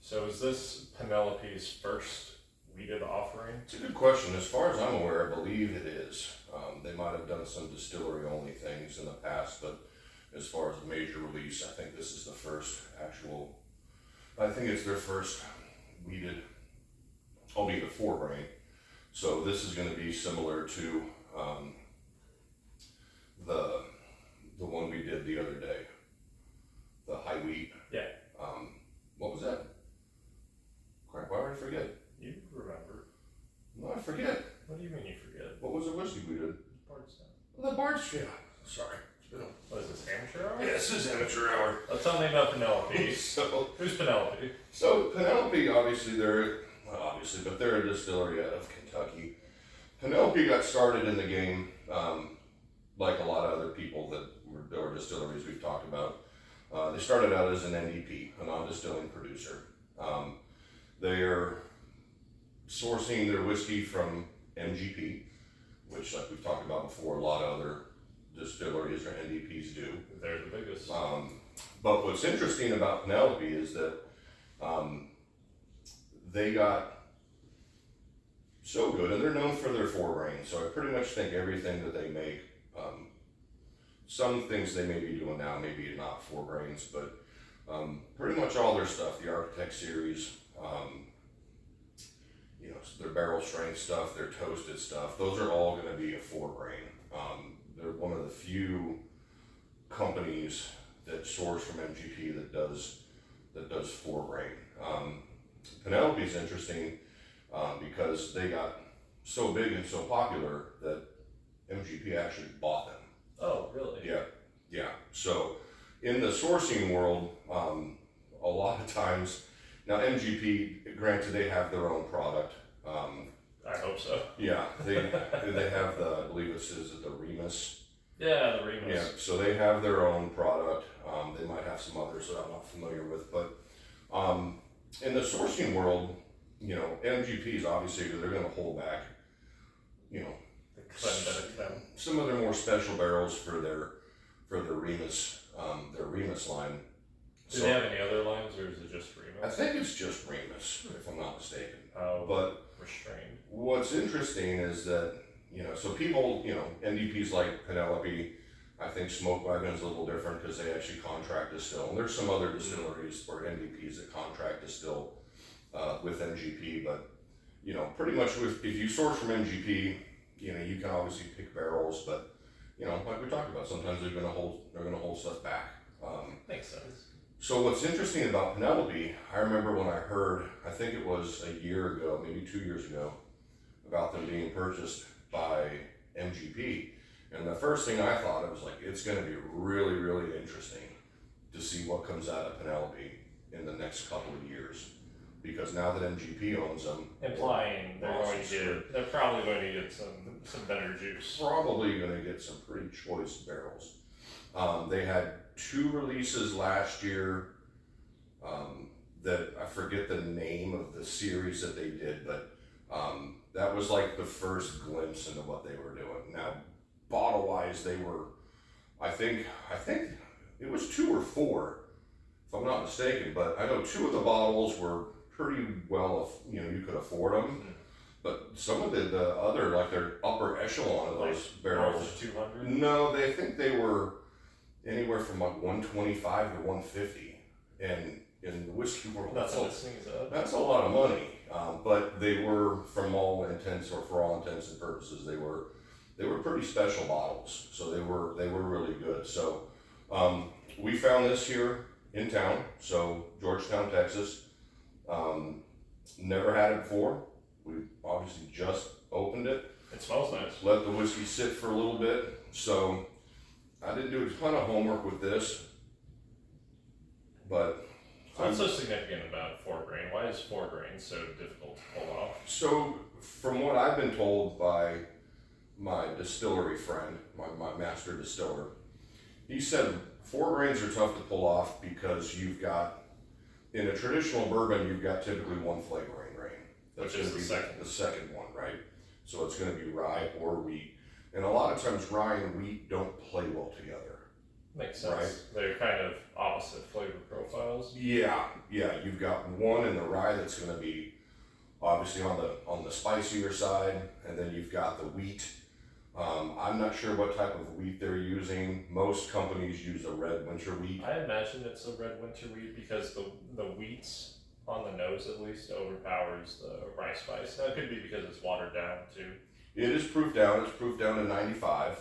So is this Penelope's first weeded offering? It's a good question. As far as I'm aware, I believe it is. They might have done some distillery-only things in the past, but as far as a major release, I think this is the first actual. I think it's their first weeded, albeit a 4-grain. So this is going to be similar to the one we did the other day, the high wheat. Yeah. What was that? Crap, why would I forget? You remember. No, I forget. What do you mean you forget? What was the whiskey we did? Bardstown. The Bardstown. Yeah. Sorry. It's been a... What is this, amateur hour? Yeah, this is amateur hour. Tell me about Penelope. So, Who's Penelope? so Penelope, obviously, but they're a distillery out of Kentucky. Penelope got started in the game, like a lot of other people that were distilleries we've talked about. They started out as an NDP, a non-distilling producer. They're sourcing their whiskey from MGP, which, like we've talked about before, a lot of other distilleries or NDPs do. They're the biggest. But what's interesting about Penelope is that they got so good, and they're known for their 4-grain. So I pretty much think everything that they make, some things they may be doing now, maybe not 4 grains, but pretty much all their stuff, the Architect series, their barrel strength stuff, their toasted stuff, those are all going to be a 4-grain. They're one of the few companies that source from MGP that does 4-grain. Penelope's interesting because they got so big and so popular that MGP actually bought them. Oh, really? Yeah. So in the sourcing world, a lot of times, now MGP, granted, they have their own product. I hope so. Yeah, they have I believe it says the Remus. Yeah, the Remus. Yeah, so they have their own product. They might have some others that I'm not familiar with, but in the sourcing world, MGP is obviously, they're going to hold back, some of their more special barrels for their Remus, line. Do they have any other lines, or is it just Remus? I think it's just Remus, if I'm not mistaken. Oh, but restrained. What's interesting is that, so people, NDPs like Penelope, I think Smoke Wagon's a little different because they actually contract distill. And there's some other distilleries or NDPs that contract distill with MGP, but, pretty much if you source from MGP, you can obviously pick barrels, but, like we talked about, sometimes they're gonna hold stuff back. Makes sense. So what's interesting about Penelope, I remember when I heard, I think it was a year ago, maybe 2 years ago, about them being purchased by MGP. And the first thing I thought, it was like, it's going to be really, really interesting to see what comes out of Penelope in the next couple of years. Because now that MGP owns them, implying they're probably going to get some better juice. Probably going to get some pretty choice barrels. They had 2 releases last year that I forget the name of the series that they did, but that was like the first glimpse into what they were doing. Now, bottle wise, they were, I think it was 2 or 4, if I'm not mistaken, but I know 2 of the bottles were pretty well, you could afford them. Mm-hmm. But some of the other, like their upper echelon of those barrels, north of 200? No, they think they were anywhere from like 125 to 150, and in the whiskey world, that's a lot of money. But they were, for all intents and purposes, they were pretty special bottles. So they were really good. So we found this here in town, so Georgetown, Texas. Never had it before. We obviously just opened it. It smells nice. Let the whiskey sit for a little bit. So I didn't do a ton of homework with this, but what's so significant about 4-grain? Why is 4-grain so difficult to pull off? So from what I've been told by my distillery friend, my master distiller, he said 4 grains are tough to pull off because you've got, in a traditional bourbon, you've got typically 1 flavoring grain. Which is the second one, right? So it's going to be rye or wheat. And a lot of times rye and wheat don't play well together. Makes sense. Right. They're kind of opposite flavor profiles. Yeah, you've got one in the rye that's going to be obviously on the spicier side, and then you've got the wheat. I'm not sure what type of wheat they're using. Most companies use a red winter wheat. I imagine it's a red winter wheat because the wheats on the nose at least overpowers the rye spice. Now it could be because it's watered down too. It is proof down. It's proof down to 95.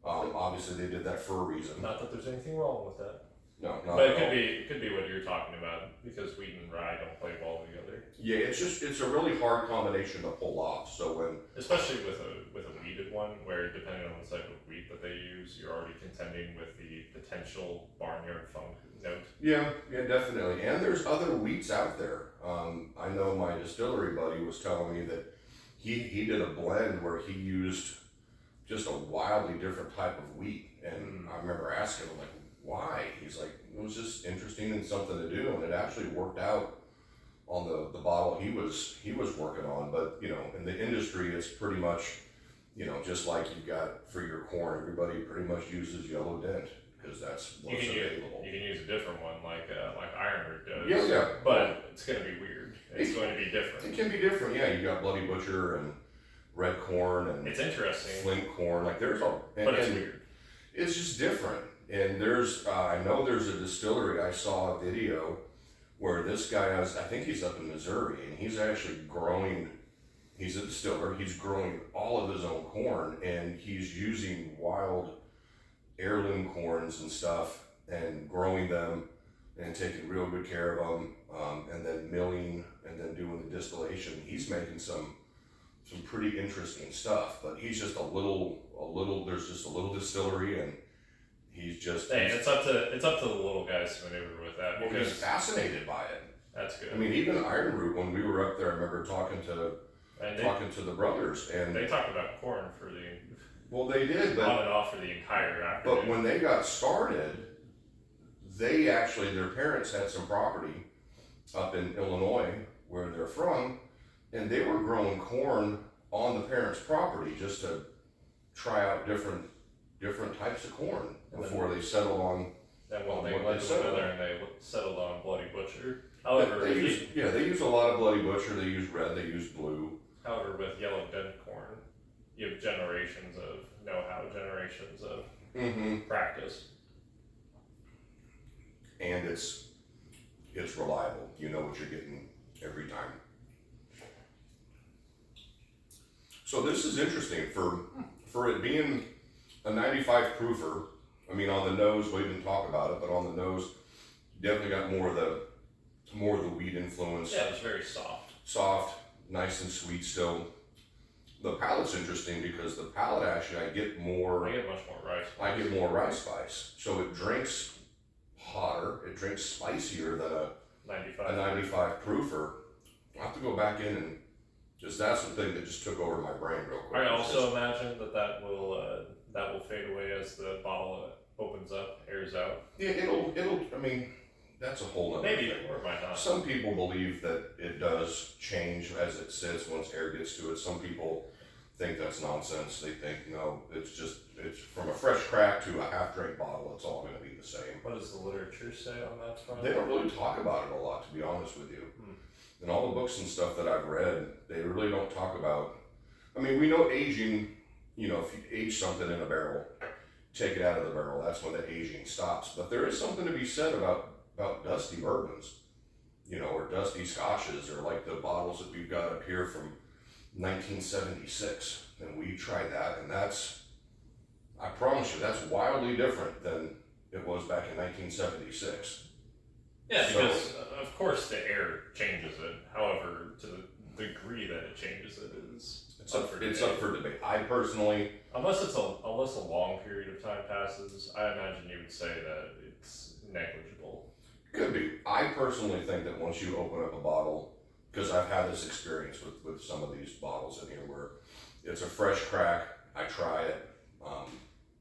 Obviously they did that for a reason. Not that there's anything wrong with that. No, not But at all. it could be what you're talking about because wheat and rye don't play well together. Yeah, it's a really hard combination to pull off. So when Especially with a wheated one, where depending on the type of wheat that they use, you're already contending with the potential barnyard funk note. yeah, definitely. And there's other wheats out there. I know my distillery buddy was telling me that he did a blend where he used just a wildly different type of wheat. And I remember asking him, like, why? He's like, it was just interesting and something to do. And it actually worked out on the bottle he was working on. But, you know, in the industry, it's pretty much, you know, just like you got for your corn, everybody pretty much uses yellow dent because that's what's available. You can use a different one like Ironroot does. Yeah. But it's going to be weird. It's going to be different. It can be different, yeah. You got Bloody Butcher and red corn and It's interesting, flint corn. Like there's but it's weird. It's just different. And there's, I know there's a distillery. I saw a video where this guy has, I think he's up in Missouri, and he's actually growing. He's a distiller. He's growing all of his own corn, and he's using wild heirloom corns and stuff, and growing them, and taking real good care of them, and then milling, and then doing the distillation. He's making some pretty interesting stuff, but he's just a little. There's just a little distillery, and he's just. Hey, it's up to the little guys to maneuver with that Well, because he's fascinated by it. that's good. I mean, even Ironroot, when we were up there, I remember talking to the brothers, and they talked about corn for the well, they did, on but and off for the entire afternoon. but when they got started, they actually their parents had some property up in Illinois where they're from, and they were growing corn on the parents' property just to try out different types of corn before they settled on. Then when they what went they together settled on. and they settled on Bloody Butcher. However, They use a lot of Bloody Butcher. They use red. They use blue. however, with yellow dent corn, you have generations of know-how, generations of practice. And it's reliable. You know what you're getting every time. So this is interesting for it being a 95 proofer. I mean, on the nose, we didn't talk about it, but on the nose, definitely got more of the wheat influence. Yeah, it's very soft. Soft, nice and sweet still. The palate's interesting because the palate actually, I get I more get much more rice. rice spice. So it drinks hotter, it drinks spicier than a 95. 95 proofer. I'll have to go back in and just that's the thing that just took over my brain real quick. I also imagine that will fade away as the bottle opens up, airs out. Yeah, it'll. I mean, that's a whole other Maybe thing. or it might not. Some people believe that it does change as it sits once air gets to it. Some people think that's nonsense. They think no, it's from a fresh crack to a half drink bottle. It's all going to be the same. What does the literature say on that front? They don't really talk about it a lot, to be honest with you. In all the books and stuff that I've read, they really don't talk about. I mean, we know aging. You know, if you age something in a barrel, take it out of the barrel. That's when the aging stops. But there is something to be said about dusty bourbons, you know, or dusty scotches, or like the bottles that we've got up here from 1976. And we tried that, and I promise you, that's wildly different than it was back in 1976. Yeah, because of course the air changes it. However, to the degree that it changes it is up for debate. I personally, unless a long period of time passes, I imagine you would say that it's negligible. could be. I personally think that once you open up a bottle, because I've had this experience with some of these bottles in here where it's a fresh crack, I try it,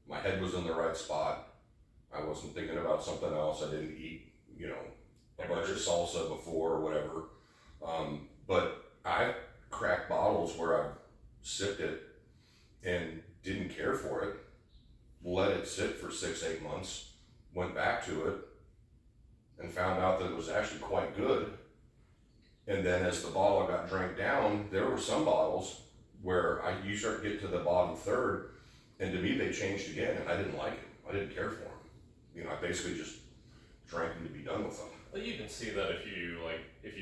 my head was in the right spot, I wasn't thinking about something else, I didn't eat, you know, a bunch of salsa before or whatever, but I've cracked bottles where I've sipped it and didn't care for it, let it sit for 6-8 months, went back to it and found out that it was actually quite good. And then as the bottle got drank down, there were some bottles where you start to get to the bottom third, and to me they changed again, and I didn't like it. I didn't care for them. You know, I basically just drank them to be done with them. Well, you can see that if you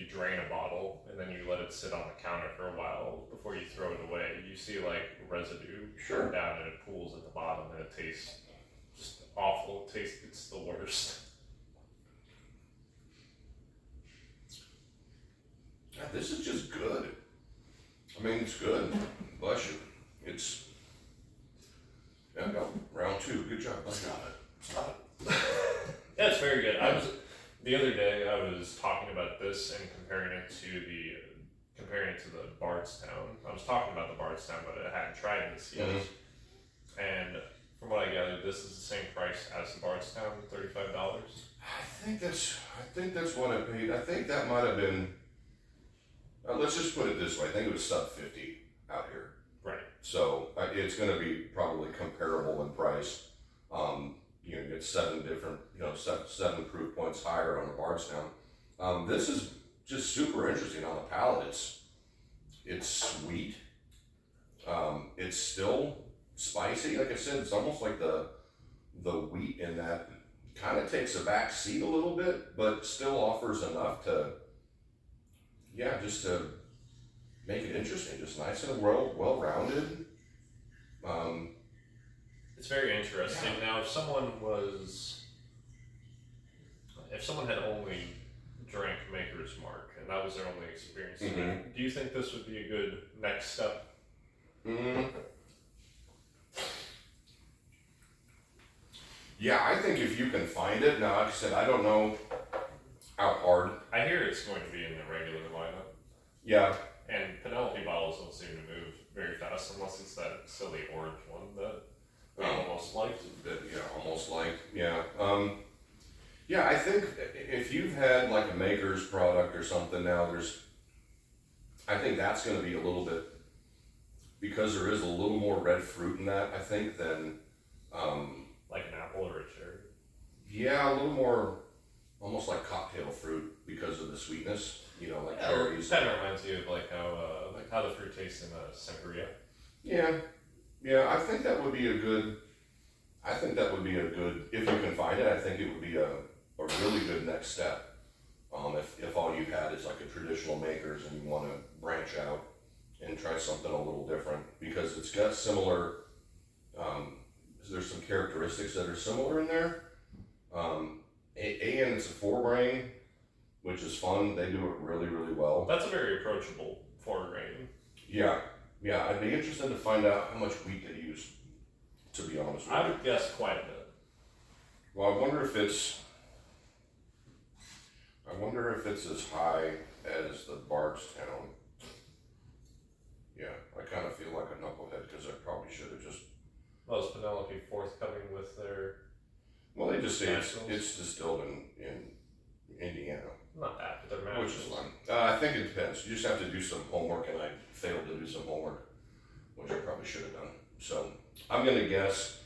drain a bottle and then you let it sit on the counter for a while before you throw it away, you see like residue Sure. down and it pools at the bottom and it tastes just awful. It's the worst. Yeah, this is just good. I mean, it's good. Bless you. Yeah, I got round 2. Good job. Stop it. Yeah, it's very good. The other day I was talking about this and comparing it to the Bardstown. I was talking about the Bardstown, but I hadn't tried this yet. Mm-hmm. And from what I gathered, this is the same price as the Bardstown, $35. I think that's what I paid. I think that might have been. Let's just put it this way. I think it was sub 50 out here. Right. So it's going to be probably comparable in price. You get 7 different, 7 proof points higher on the Bardstown. This is just super interesting on the palate. It's sweet. It's still spicy. Like I said, it's almost like the wheat in that kind of takes a back seat a little bit, but still offers enough to, just to make it interesting. Just nice and well-rounded. It's very interesting. Yeah. Now, if someone had only drank Maker's Mark and that was their only experience, Mm-hmm. do you think this would be a good next step? Yeah, I think if you can find it. Now, like I said, I don't know how hard. I hear it's going to be in the regular lineup. Yeah. And Penelope bottles don't seem to move very fast unless it's that silly orange one that we almost liked. Yeah, I think if you've had like a Maker's product or something now, I think that's going to be a little bit, because there is a little more red fruit in that, I think, than, like an apple or a cherry. Yeah, a little more, almost like cocktail fruit because of the sweetness, like cherries. Kind of reminds you of like how the fruit tastes in a sangria. Yeah, I think that would be a good, if you can find it, I think it would be a really good next step. If all you had is like a traditional Maker's and you want to branch out and try something a little different, because it's got similar, there's some characteristics that are similar in there. And it's a 4-grain, which is fun. They do it really, really well. That's a very approachable 4-grain. Yeah, I'd be interested to find out how much wheat they use, to be honest with you. I would guess quite a bit. Well, I wonder if it's as high as the Bardstown. Yeah, I kind of feel like a knucklehead because I probably should have just. Well, is Penelope forthcoming with their? Well, they just say it's distilled in Indiana. Not that, but they're Which is fine. I think it depends. You just have to do some homework, and I failed to do some homework, which I probably should have done. So I'm gonna guess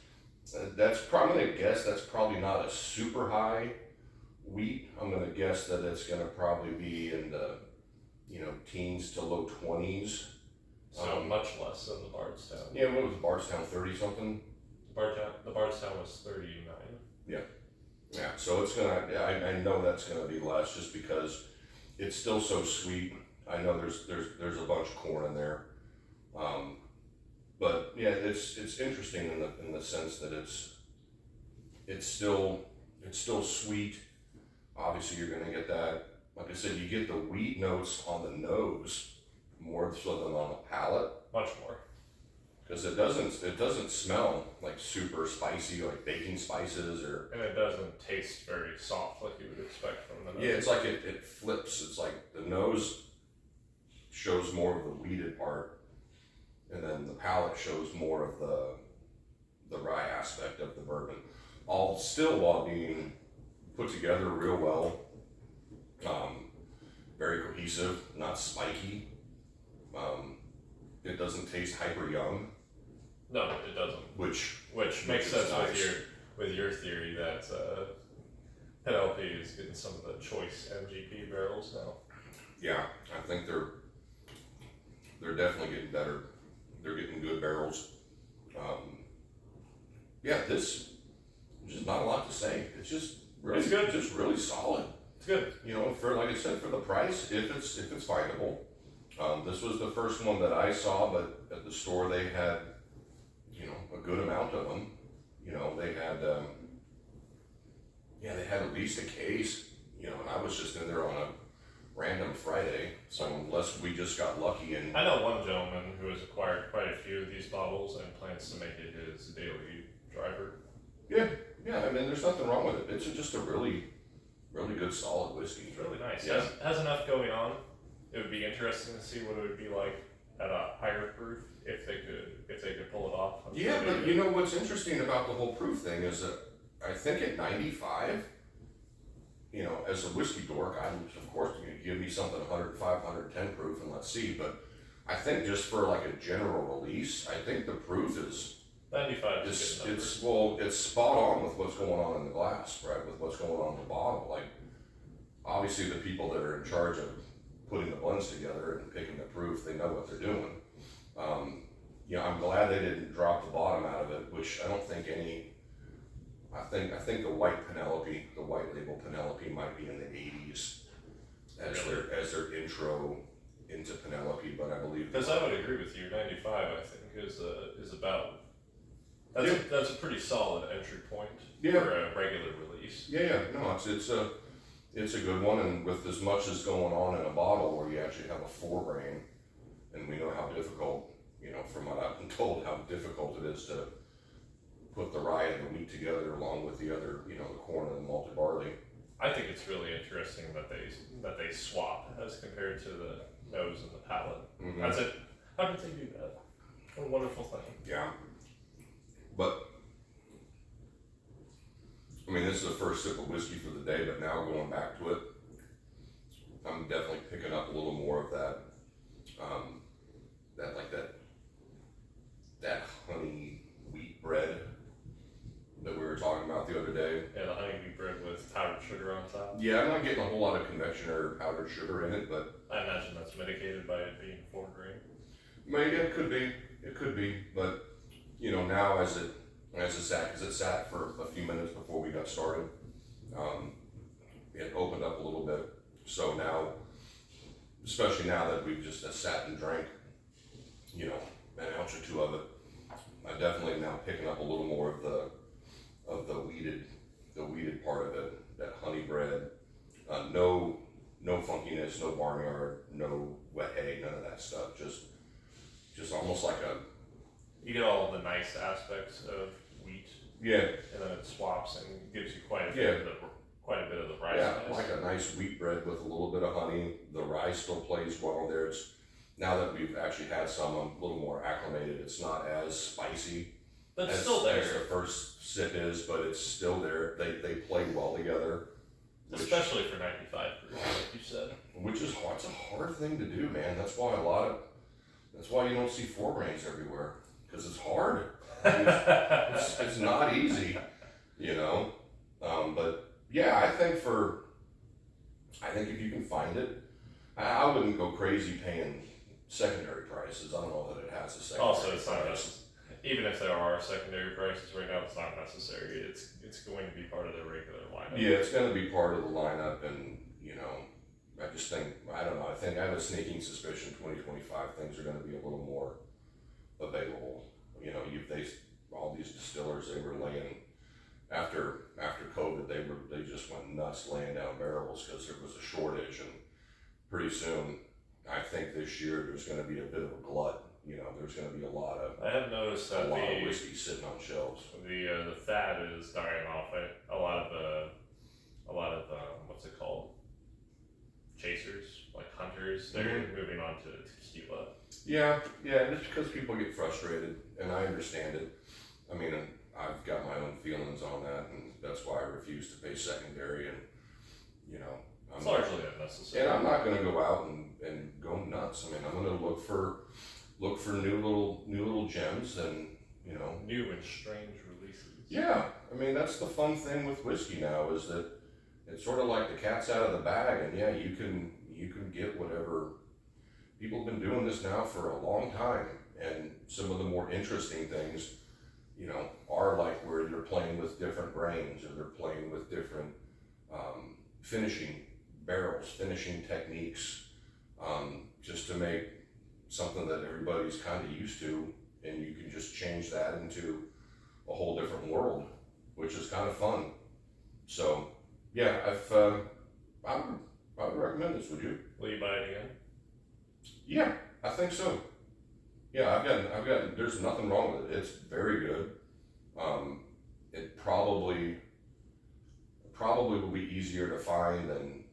that's probably not a super high wheat. I'm gonna guess that it's gonna probably be in the teens to low 20s. So much less than the Bardstown. Yeah, what was Bardstown, 30 something? The Bardstown was 39. Yeah, so it's gonna. I know that's gonna be less just because it's still so sweet. I know there's a bunch of corn in there, but yeah, it's interesting in the sense that it's still sweet. Obviously, you're gonna get that. Like I said, you get the wheat notes on the nose more so than on the palate. Much more. Because it doesn't smell like super spicy, like baking spices And it doesn't taste very soft like you would expect from the nose. Yeah, it's like it flips. It's like the nose shows more of the wheated part, and then the palate shows more of the rye aspect of the bourbon. All still while being put together real well. Very cohesive, not spiky. It doesn't taste hyper young. No, it doesn't. Which makes sense nice. with your theory that Penelope is getting some of the choice MGP barrels now. Yeah, I think they're definitely getting better. They're getting good barrels. Yeah, there's just not a lot to say. It's just really It's good. just really solid. It's good. You know, for like I said, for the price, if it's findable. This was the first one that I saw, but at the store they had, you know, a good amount of them. You know, they had, they had at least a case. You know, and I was just in there on a random Friday, so unless we just got lucky and I know one gentleman who has acquired quite a few of these bottles and plans to make it his daily driver. yeah, I mean, there's nothing wrong with it. It's just a really good solid whiskey. It's really nice. Yeah. Has enough going on. It would be interesting to see what it would be like at a higher proof if they could pull it off. I'm Yeah, sure but you know what's interesting about the whole proof thing is that I think at 95, you know, as a whiskey dork, I'm of course you give me something 105, 110 proof and let's see. But I think just for like a general release, I think the proof is 95 is a good number. it's spot on with what's going on in the glass, right? With what's going on in the bottle. Like obviously the people that are in charge of putting the blends together and picking the proof, they know what they're doing. You know, I'm glad they didn't drop the bottom out of it, which I don't think any. I think the white Penelope, the white label Penelope, might be in the 80s as their intro into Penelope, but I believe Because I would agree with you. 95, I think, is about. That's a pretty solid entry point for a regular release. Yeah, no, it's a good one, and with as much as going on in a bottle where you actually have a 4 grain, and we know how difficult, you know, from what I've been told, how difficult it is to put the rye and the wheat together along with the other, you know, the corn and the malted barley. I think it's really interesting that they swap as compared to the nose and the palate. Mm-hmm. That's it. How did they do that? What a wonderful thing. Yeah, but I mean, this is the first sip of whiskey for the day, but now going back to it, I'm definitely picking up a little more of that, that honey wheat bread that we were talking about the other day. Yeah, the honey wheat bread with powdered sugar on top. Yeah, I'm not getting a whole lot of convection or powdered sugar in it, but I imagine that's mitigated by it being 4 grain. maybe it could be, but you know, now as it sat, because it sat for a few minutes before we got started, it opened up a little bit. So now, especially now that we've just sat and drank, you know, an ounce or two of it, I definitely now picking up a little more of the weeded part of it, that honey bread. No funkiness, no barnyard, no wet hay, none of that stuff. Just almost like a. You get all of the nice aspects of wheat. Yeah. And then it swaps and gives you quite a bit of the rice. Yeah, like a nice wheat bread with a little bit of honey. The rye still plays well there. Now that we've actually had some, I'm a little more acclimated. It's not as spicy. That's still there. As the first sip is, but it's still there. They play well together. Especially for 95 proof, like you said. Which is hard. It's a hard thing to do, man. That's why you don't see 4 grains everywhere. Because it's hard. It's not easy, you know. But yeah, I think if you can find it, I wouldn't go crazy paying secondary prices. I don't know that it has a secondary Also, it's not price. Even if there are secondary prices right now, it's not necessary. It's going to be part of the regular lineup. Yeah, it's going to be part of the lineup, and you know, I just think I don't know. I think I have a sneaking suspicion 2025 things are going to be a little more available. You know, all these distillers, they were laying after COVID, they just went nuts laying down barrels because there was a shortage, and pretty soon, I think this year there's going to be a bit of a glut. You know, there's going to be a lot of whiskey sitting on shelves. The fad is dying off. A lot of what's it called? Chasers, like hunters, they're moving on to tequila. Yeah, just because people get frustrated, and I understand it. I mean, I've got my own feelings on that, and that's why I refuse to pay secondary, and, you know. It's largely unnecessary. And I'm not going to go out and go nuts. I mean, I'm going to look for new little gems, and, you know. New and strange releases. Yeah, I mean, that's the fun thing with whiskey now is that it's sort of like the cat's out of the bag, and yeah, you can get whatever. People have been doing this now for a long time, and some of the more interesting things, are like where they're playing with different grains, or they're playing with different finishing barrels, finishing techniques, just to make something that everybody's kind of used to, and you can just change that into a whole different world, which is kind of fun. So, yeah, I would recommend this. Would you? Will you buy it again? Yeah, I think so. Yeah, I've got. There's nothing wrong with it. It's very good. It probably will be easier to find than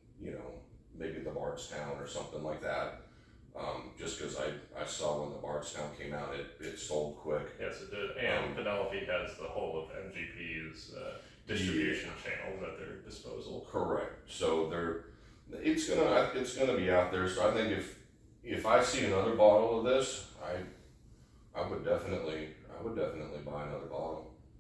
maybe the Bardstown or something like that. Just because I saw when the Bardstown came out, it sold quick. Yes, it did. And Penelope has the whole of MGP's distribution channels at their disposal. Correct. So it's gonna be out there. So I think if I see another bottle of this, I would definitely